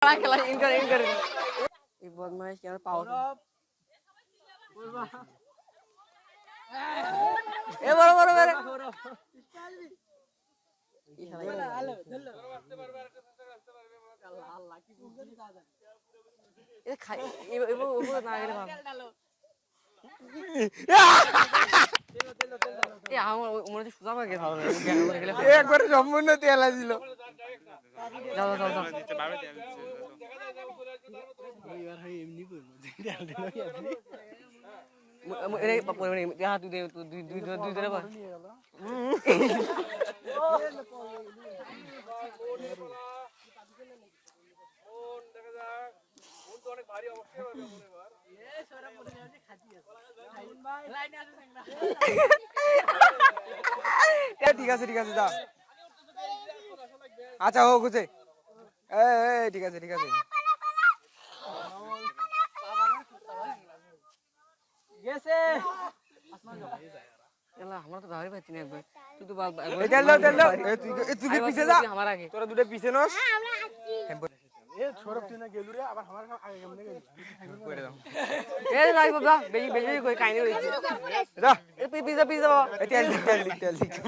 খেলা ইন করে এই বদমাইশ কি আর পাও এ বড় বড় বড় এ খাই এ না গেলে ভাব এ আমার মনে হচ্ছে সুজা পাকে খাওয়া একবার সম্পূর্ণ তেলা ছিল যাও যাও যাও এরে পরে মানে যা তুই দে দুই ধরে পর ঠিক আছে যা আচ্ছা হোক বুঝে ঠিক আছে গেছে এলা আমরা তো দাঁড়িয়ে পাচ্ছি না একবার তুই তো তেল দাও তুই পিছে যা আমার আগে তোরা দুটো পিছে নস এ ছোড়ক তুই না গেলু রে আবার আমার আগে কেমনে গেলি করে দাও এ ভাই বাবা বেজি বেজি কই কাইনে রইছে যা এ পিজা এই তেল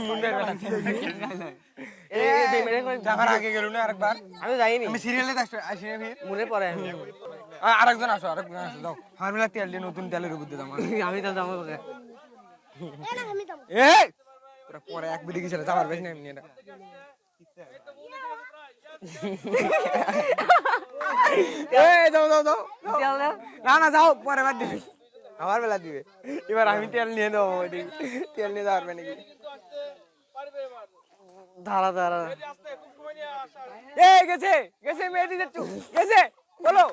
মুন্ডে এ দে মেরে কই যাবার আগে গেল না আরেকবার আমি যাইনি আমি সিরিয়ালে আসি না ফির মনে পড়ে আরেকজন আসো দাও আমার বেলা তেল দিয়ে নতুন তেলের উপর দিয়ে দাও আমি তো যাবো ওকে এ তোরা পরে এক বিড়ি গেছিল যাবার বেশ না এমনি এটা যাও তেল দাও না যাও পরে বার দিবি আমার বেলা দিবে এবার আমি তেল নিয়ে দেবো তেল নিয়ে যাওয়ার নাকি ধারা ধারা গেছে মেয়েটি যাচ্ছ গেছে বলো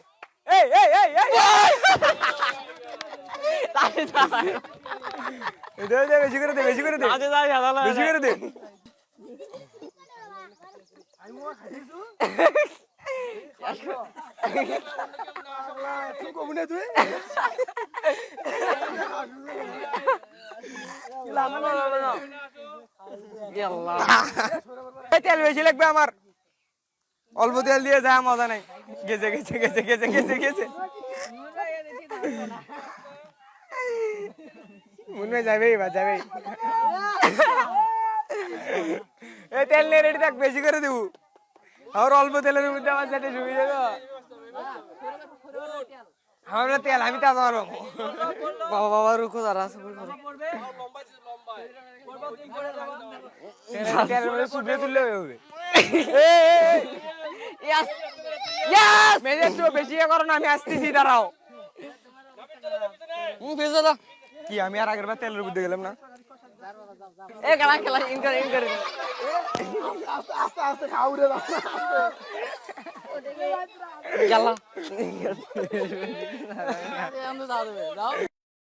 এই দে বেশি করে দে বেশি করে দে তুই কমনে তুই তেল বেশি লাগবে আমার অল্প তেল দিয়ে যা মজা নাই গেছে মনে হয় যাবে এই তেল নিয়ে রেডি থাক বেশি করে দেবো আর অল্প তেলের মধ্যে আমার সাথে সুবিধা গো আমার তেল আমি তা মারবো বাবা রুকো দাঁড়া তেলের মধ্যে সুবিধা তুললে হবে বেশি করো না আমি আসতেছি দাঁড়াও কি আমি আর আগের বার তেলের মধ্যে গেলাম না এ খেলা ইন করে আস্তে খাও রে গেলা আমরা দাও